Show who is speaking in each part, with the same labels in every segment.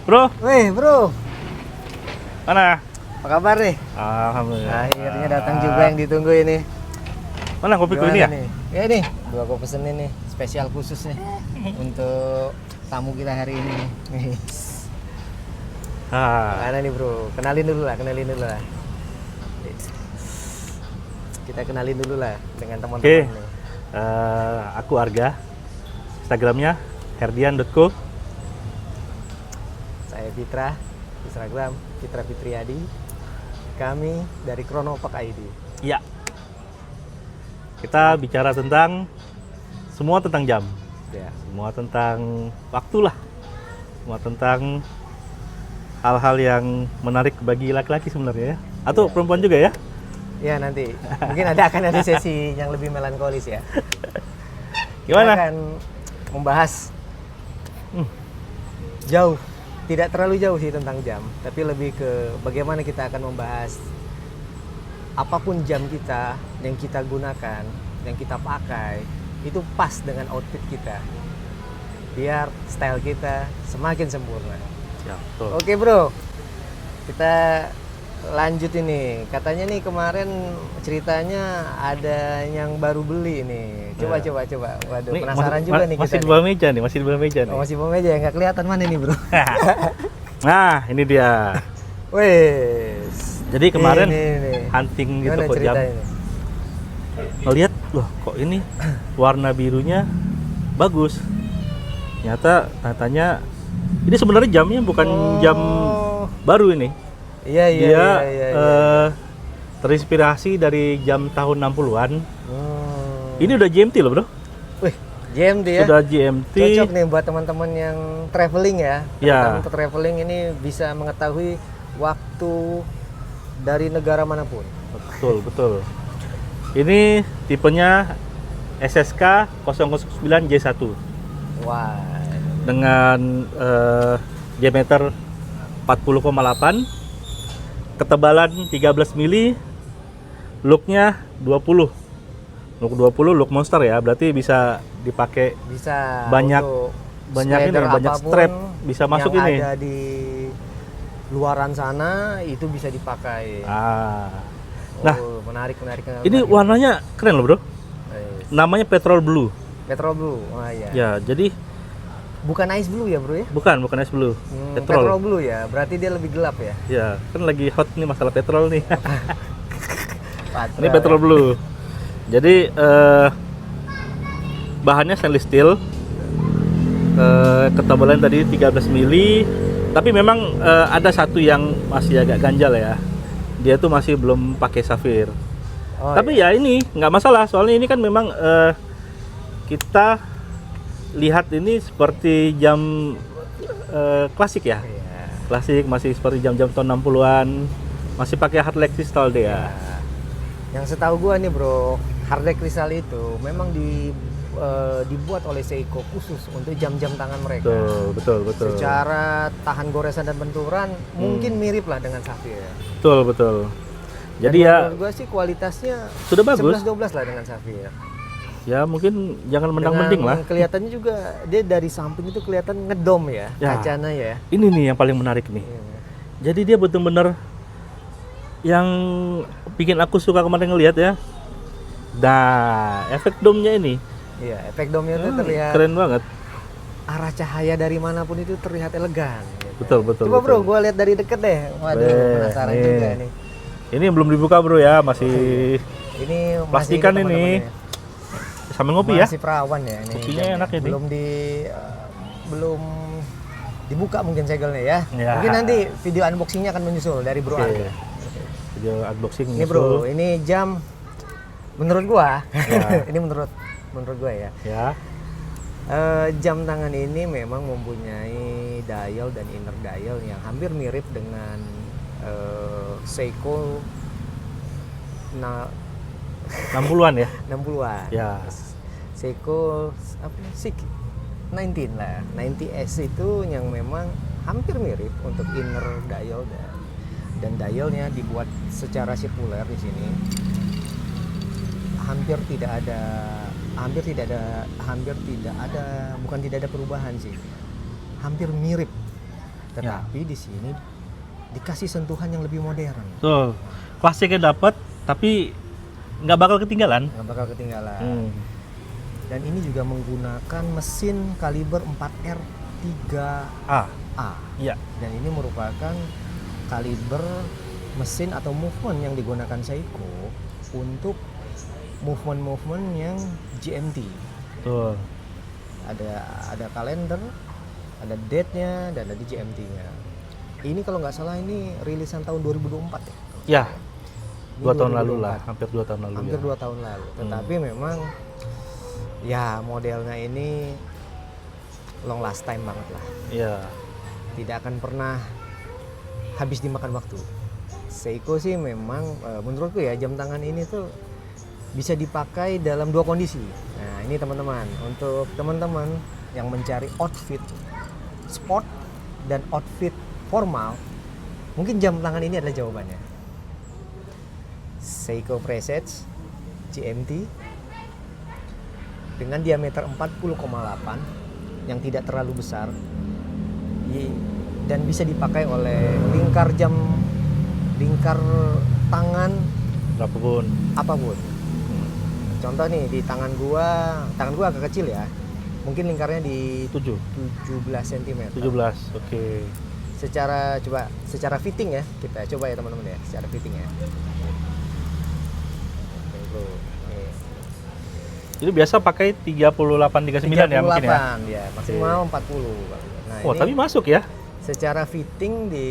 Speaker 1: Bro,
Speaker 2: Weh bro,
Speaker 1: mana?
Speaker 2: apa kabar nih?
Speaker 1: Alhamdulillah.
Speaker 2: Akhirnya datang juga yang ditunggu ini.
Speaker 1: Mana kopiku ini ya?
Speaker 2: Nih? Ya nih, gua pesenin nih, spesial khusus nih untuk tamu kita hari ini nih. Mana nih bro? Kenalin dulu lah. Kita kenalin dulu lah dengan teman-teman
Speaker 1: Oke.
Speaker 2: nih.
Speaker 1: Aku Arga. Instagramnya herdian.co.
Speaker 2: Saya Fitra, Instagram Fitra Fitriadi. Kami dari Kronopak ID.
Speaker 1: Iya. Kita bicara tentang semua tentang jam,
Speaker 2: Ya.
Speaker 1: semua tentang waktu lah, semua tentang hal-hal yang menarik bagi laki-laki sebenarnya ya, atau
Speaker 2: Iya.
Speaker 1: perempuan juga ya.
Speaker 2: Ya nanti mungkin akan ada sesi yang lebih melankolis ya.
Speaker 1: Gimana?
Speaker 2: Kita akan membahas jauh, tidak terlalu jauh sih tentang jam, tapi lebih ke bagaimana kita akan membahas apapun jam kita yang kita gunakan, yang kita pakai itu pas dengan outfit kita, biar style kita semakin sempurna.
Speaker 1: Ya, betul.
Speaker 2: Oke bro, kita lanjut ini. Katanya nih kemarin ceritanya ada yang baru beli nih. Coba. Waduh,
Speaker 1: Ini
Speaker 2: penasaran juga nih
Speaker 1: masih
Speaker 2: kita
Speaker 1: di bawah meja nih, masih di bawah meja nih.
Speaker 2: Oh, masih bawah meja ya, nggak kelihatan mana nih bro.
Speaker 1: Nah, ini dia.
Speaker 2: Wes.
Speaker 1: Jadi kemarin
Speaker 2: Ini.
Speaker 1: hunting di
Speaker 2: Gimana
Speaker 1: toko jam,
Speaker 2: ceritanya?
Speaker 1: ngelihat, loh kok ini warna birunya bagus. Ternyata katanya ini sebenarnya jamnya bukan jam baru ini.
Speaker 2: Iya.
Speaker 1: Dia terinspirasi dari jam tahun 60-an. Ini udah GMT loh bro.
Speaker 2: Wih, GMT ya.
Speaker 1: Sudah GMT.
Speaker 2: Cocok nih buat teman-teman yang traveling ya.
Speaker 1: Ya.
Speaker 2: Teman-teman untuk traveling ini bisa mengetahui waktu dari negara manapun.
Speaker 1: Betul. Ini tipenya SSK 009J1
Speaker 2: Wah.
Speaker 1: dengan diameter 40,8, ketebalan 13 mili, looknya 20. Look 20, look monster ya, berarti bisa dipakai
Speaker 2: Bisa
Speaker 1: banyak
Speaker 2: untuk
Speaker 1: banyak ini,
Speaker 2: slider
Speaker 1: banyak
Speaker 2: apapun
Speaker 1: strap bisa masuk
Speaker 2: yang
Speaker 1: ini.
Speaker 2: ada di luaran sana itu bisa dipakai.
Speaker 1: Nah,
Speaker 2: Menarik.
Speaker 1: ini warnanya keren loh bro.
Speaker 2: Eh,
Speaker 1: Namanya petrol blue.
Speaker 2: Petrol blue. Oh iya.
Speaker 1: Ya, jadi
Speaker 2: Bukan ice blue ya, Bro ya?
Speaker 1: bukan ice blue.
Speaker 2: Petrol blue ya. Berarti dia lebih gelap ya.
Speaker 1: Ya, kan lagi hot nih masalah petrol nih.
Speaker 2: Patra,
Speaker 1: Ini petrol blue. Jadi bahannya stainless steel. Ketebalan tadi 13 mili. Tapi memang ada satu yang masih agak ganjal ya. Dia tuh masih belum pakai safir.
Speaker 2: Oh,
Speaker 1: Tapi ya ini nggak masalah, soalnya ini kan memang kita lihat ini seperti jam klasik ya.
Speaker 2: Iya.
Speaker 1: Klasik, masih seperti jam-jam tahun 60-an. Masih pakai hard leg crystal dia.
Speaker 2: Ya. Yang setahu gua nih, Bro, Hardek Crystal itu memang dibuat oleh Seiko khusus untuk jam-jam tangan mereka.
Speaker 1: Betul.
Speaker 2: Secara tahan goresan dan benturan mungkin mirip lah dengan Safir.
Speaker 1: Betul. Jadi
Speaker 2: Dan
Speaker 1: ya
Speaker 2: menurut gua sih kualitasnya
Speaker 1: sudah bagus.
Speaker 2: 11-12 lah dengan Safir.
Speaker 1: Ya mungkin jangan mendang-mending lah.
Speaker 2: Kelihatannya juga dia dari samping itu kelihatan ngedom ya,
Speaker 1: Ya.
Speaker 2: kacanya ya.
Speaker 1: Ini nih yang paling menarik nih.
Speaker 2: Iya.
Speaker 1: Jadi dia bener-bener yang bikin aku suka kemarin ngelihat ya. Nah, efek domnya ini
Speaker 2: Iya, efek domnya itu terlihat
Speaker 1: keren banget.
Speaker 2: arah cahaya dari manapun itu terlihat elegan. Gitu.
Speaker 1: Betul.
Speaker 2: Coba bro, gua lihat dari deket deh. Waduh, penasaran
Speaker 1: nih.
Speaker 2: juga nih.
Speaker 1: Ini belum dibuka bro ya, masih
Speaker 2: Ini
Speaker 1: plastikan
Speaker 2: masih
Speaker 1: ini.
Speaker 2: teman-teman
Speaker 1: Sambil ngopi
Speaker 2: ya.
Speaker 1: ya.
Speaker 2: Masih perawan ya ini.
Speaker 1: Kopinya
Speaker 2: jamnya.
Speaker 1: enak ini.
Speaker 2: Belum dibuka mungkin segelnya ya.
Speaker 1: Ya.
Speaker 2: Mungkin nanti video unboxingnya akan menyusul dari Bro
Speaker 1: Oke.
Speaker 2: Arga.
Speaker 1: Video unboxing
Speaker 2: Ini bro, ini jam menurut gua,
Speaker 1: Ya.
Speaker 2: ini menurut gua ya.
Speaker 1: Ya.
Speaker 2: Jam tangan ini memang mempunyai dial dan inner dial yang hampir mirip dengan Seiko
Speaker 1: 60-an ya.
Speaker 2: 60-an.
Speaker 1: Ya.
Speaker 2: Seiko apa? 19 lah. 90S itu yang memang hampir mirip untuk inner dial dan dialnya dibuat secara sirkuler di sini. Hampir tidak ada bukan tidak ada perubahan sih, hampir mirip tetapi di sini dikasih sentuhan yang lebih modern.
Speaker 1: Betul. Klasiknya dapat, tapi nggak bakal ketinggalan.
Speaker 2: Nggak bakal ketinggalan.
Speaker 1: Hmm.
Speaker 2: Dan ini juga menggunakan mesin kaliber 4R 3A.
Speaker 1: Iya.
Speaker 2: Dan ini merupakan kaliber mesin atau movement yang digunakan Seiko untuk movement yang GMT.
Speaker 1: Betul.
Speaker 2: Ada kalender, ada date-nya, dan ada GMT-nya. Ini kalau nggak salah ini rilisan tahun 2024 ya?
Speaker 1: Ya,
Speaker 2: Ini
Speaker 1: 2 tahun lalu
Speaker 2: 2024.
Speaker 1: lah, hampir 2 tahun lalu.
Speaker 2: Hampir
Speaker 1: ya.
Speaker 2: 2 tahun lalu. Tetapi memang ya modelnya ini long last time banget lah.
Speaker 1: Iya.
Speaker 2: Tidak akan pernah habis dimakan waktu. Seiko sih memang menurutku ya jam tangan ini tuh bisa dipakai dalam 2 kondisi. Nah ini teman-teman, untuk teman-teman yang mencari outfit sport dan outfit formal, mungkin jam tangan ini adalah jawabannya. Seiko Presage GMT dengan diameter 40,8 yang tidak terlalu besar dan bisa dipakai oleh lingkar tangan apapun. Contoh nih di tangan gua agak kecil ya. Mungkin lingkarnya di 17 cm.
Speaker 1: 17, oke.
Speaker 2: Secara fitting ya, kita coba ya teman-teman ya, secara fitting ya. Oke, bro. Nih.
Speaker 1: Jadi biasa pakai 38 39 ya mungkin ya.
Speaker 2: Ya, maksimal 40. Nah,
Speaker 1: Wah,
Speaker 2: ini
Speaker 1: tapi masuk ya.
Speaker 2: secara fitting di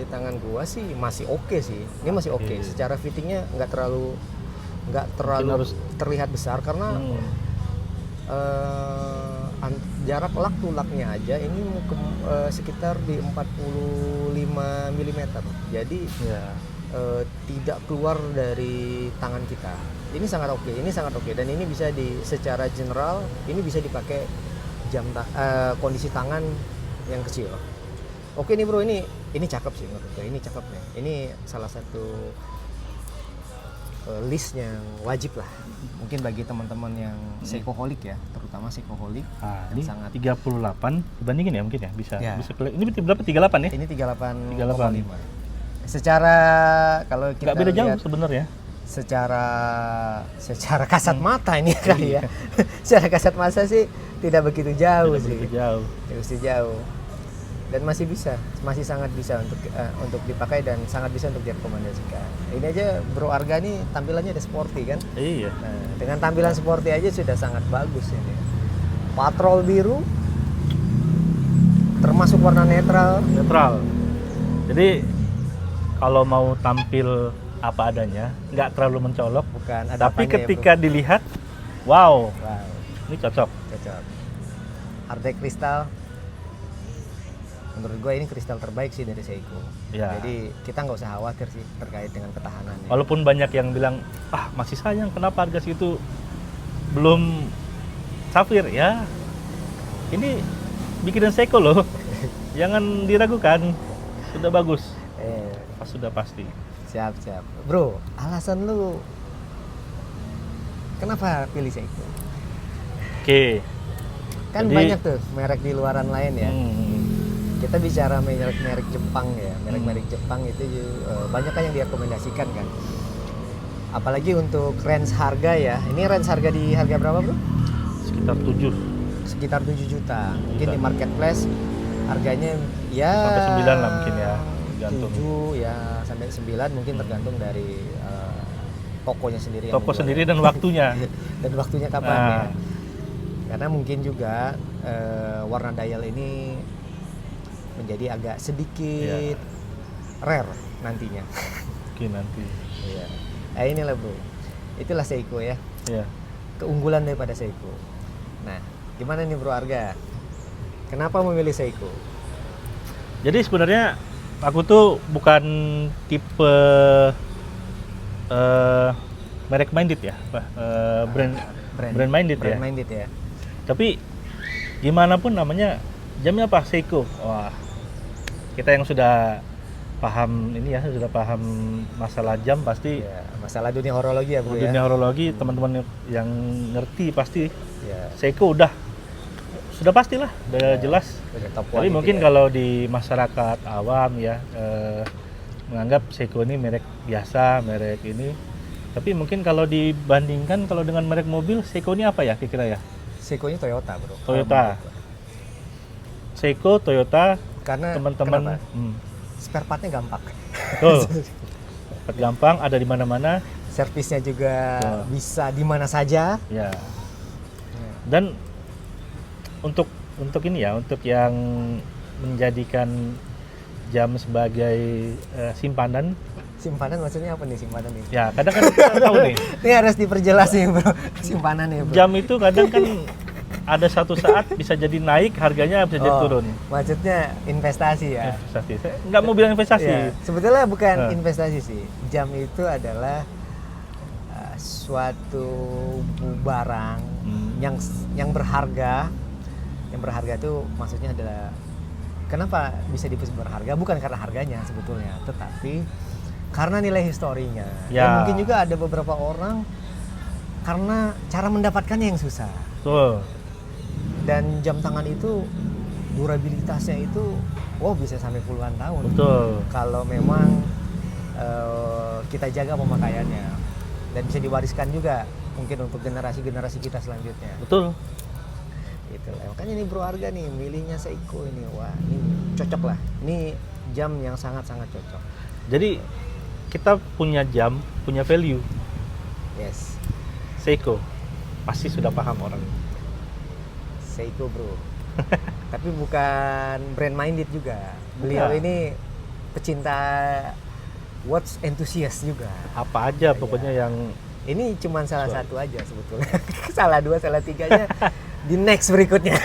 Speaker 2: tangan gua sih masih oke sih. Ini masih oke.
Speaker 1: Oke.
Speaker 2: Secara fittingnya nggak terlalu
Speaker 1: harus-
Speaker 2: terlihat besar karena jarak lak to laknya aja ini sekitar di 45 mm. Jadi
Speaker 1: Ya.
Speaker 2: tidak keluar dari tangan kita. Ini sangat oke, dan ini bisa secara general ini bisa dipakai kondisi tangan yang kecil. Oke nih bro, ini cakep sih menurut gue. Ini cakep nih. Ini salah satu list yang wajib lah. Mungkin bagi teman-teman yang Seikoholic ya, terutama Seikoholic.
Speaker 1: Nah,
Speaker 2: yang
Speaker 1: ini
Speaker 2: sangat
Speaker 1: 38 dibandingin ya mungkin ya bisa.
Speaker 2: Ya.
Speaker 1: Ini berapa 38 ya?
Speaker 2: ini 38,5.
Speaker 1: 38.
Speaker 2: Secara kalau kita
Speaker 1: Nggak beda jauh
Speaker 2: lihat
Speaker 1: sebenarnya.
Speaker 2: secara kasat mata ini kali ya. Secara kasat mata sih tidak begitu jauh
Speaker 1: Tidak
Speaker 2: sih.
Speaker 1: begitu jauh.
Speaker 2: Tidak begitu jauh. Dan masih sangat bisa untuk dipakai dan sangat bisa untuk direkomendasikan. Ini aja Bro Arga nih tampilannya ada sporty kan.
Speaker 1: Iya.
Speaker 2: Nah, dengan tampilan sporty aja sudah sangat bagus ini. Patrol biru, termasuk warna netral.
Speaker 1: Jadi kalau mau tampil apa adanya, nggak terlalu mencolok.
Speaker 2: Bukan. Ada
Speaker 1: Tapi
Speaker 2: apanya ya,
Speaker 1: ketika dilihat, wow,
Speaker 2: wow,
Speaker 1: ini cocok.
Speaker 2: Ardek kristal. Menurut gue ini kristal terbaik sih dari Seiko.
Speaker 1: Ya.
Speaker 2: Jadi kita nggak usah khawatir sih terkait dengan ketahanannya.
Speaker 1: Walaupun banyak yang bilang, masih sayang kenapa harga segitu belum safir ya. Ini bikinan Seiko loh. Jangan diragukan. Sudah bagus. Sudah pasti.
Speaker 2: Siap. Bro, alasan lu kenapa pilih Seiko?
Speaker 1: Oke.
Speaker 2: Kan
Speaker 1: Jadi-
Speaker 2: banyak tuh merek di luaran lain ya.
Speaker 1: Hmm.
Speaker 2: Kita bicara merek Jepang ya. Merek Jepang itu banyak kan yang direkomendasikan kan. Apalagi untuk range harga ya. Ini range harga di harga berapa, Bro?
Speaker 1: Sekitar 7
Speaker 2: Sekitar 7 juta. Mungkin di marketplace harganya ya
Speaker 1: sampai 9 lah mungkin ya. Gantung.
Speaker 2: 7 ya sampai 9 mungkin tergantung dari tokonya sendiri. yang
Speaker 1: Toko
Speaker 2: menjual.
Speaker 1: sendiri dan waktunya.
Speaker 2: Dan waktunya kapan
Speaker 1: Nah.
Speaker 2: ya. Karena mungkin juga warna dial ini menjadi agak sedikit rare nantinya.
Speaker 1: Mungkin nanti.
Speaker 2: Iya. Inilah bro, itulah Seiko ya,
Speaker 1: Ya.
Speaker 2: keunggulan daripada Seiko. Nah, gimana nih Bro Arga? Kenapa memilih Seiko?
Speaker 1: Jadi sebenarnya aku tuh bukan tipe merek minded ya, brand minded ya.
Speaker 2: Brand minded ya.
Speaker 1: Tapi gimana pun namanya jamnya apa Seiko. Wah, kita yang sudah paham ini ya, sudah paham masalah jam pasti.
Speaker 2: Ya, masalah dunia horologi ya bro
Speaker 1: Dunia
Speaker 2: ya.
Speaker 1: horologi teman-teman yang ngerti pasti
Speaker 2: Ya.
Speaker 1: Seiko udah sudah pastilah, udah jelas.
Speaker 2: Udah top
Speaker 1: Tapi
Speaker 2: quality
Speaker 1: mungkin
Speaker 2: ya.
Speaker 1: kalau di masyarakat awam ya menganggap Seiko ini merek biasa, merek ini. Tapi mungkin kalau dibandingkan kalau dengan merek mobil, Seiko ini apa ya kira-kira ya?
Speaker 2: Seiko-nya Toyota, bro.
Speaker 1: Toyota. Seiko, Toyota,
Speaker 2: Karena
Speaker 1: teman-teman.
Speaker 2: kenapa? Spare part-nya gampang.
Speaker 1: Betul. Dapat gampang, ada di mana-mana.
Speaker 2: Servisnya juga
Speaker 1: Betul.
Speaker 2: bisa di mana saja.
Speaker 1: Ya. Dan untuk ini ya, untuk yang menjadikan jam sebagai simpanan,
Speaker 2: Simpanan maksudnya apa nih simpanan ini?
Speaker 1: ya kadang kan kita tahu nih,
Speaker 2: Ini harus diperjelas nih, bro. Simpanan nih, bro.
Speaker 1: jam itu kadang kan ada satu saat bisa jadi naik harganya, bisa jadi turun.
Speaker 2: Maksudnya investasi ya.
Speaker 1: Investasi, saya nggak mau bilang investasi.
Speaker 2: Ya, sebetulnya bukan
Speaker 1: Eh.
Speaker 2: investasi sih. Jam itu adalah suatu barang yang berharga. Yang berharga itu maksudnya adalah kenapa bisa disebut berharga? Bukan karena harganya sebetulnya, tetapi karena nilai historinya.
Speaker 1: Ya.
Speaker 2: Dan mungkin juga ada beberapa orang karena cara mendapatkannya yang susah.
Speaker 1: Betul.
Speaker 2: Dan jam tangan itu durabilitasnya itu bisa sampai puluhan tahun.
Speaker 1: Betul.
Speaker 2: Kalau memang kita jaga pemakaiannya dan bisa diwariskan juga mungkin untuk generasi-generasi kita selanjutnya.
Speaker 1: Betul.
Speaker 2: Gitu lah. Makanya ini berharga nih, milihnya Seiko ini. Wah, ini cocok lah. Ini jam yang sangat-sangat cocok.
Speaker 1: Jadi kita punya jam, punya value.
Speaker 2: Yes,
Speaker 1: Seiko pasti sudah paham orang.
Speaker 2: Seiko, bro. Tapi bukan brand minded juga. Beliau
Speaker 1: Bukan.
Speaker 2: ini pecinta watch enthusiast juga.
Speaker 1: Apa aja
Speaker 2: Iya.
Speaker 1: pokoknya yang
Speaker 2: Ini cuma salah
Speaker 1: Soal.
Speaker 2: satu aja sebetulnya. Salah dua, salah tiganya di next berikutnya.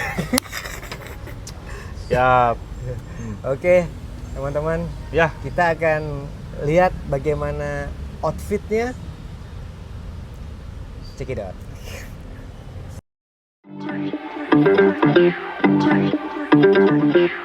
Speaker 1: ya
Speaker 2: Oke, teman-teman,
Speaker 1: ya
Speaker 2: kita akan lihat bagaimana outfitnya. Check it out.
Speaker 3: Thank you.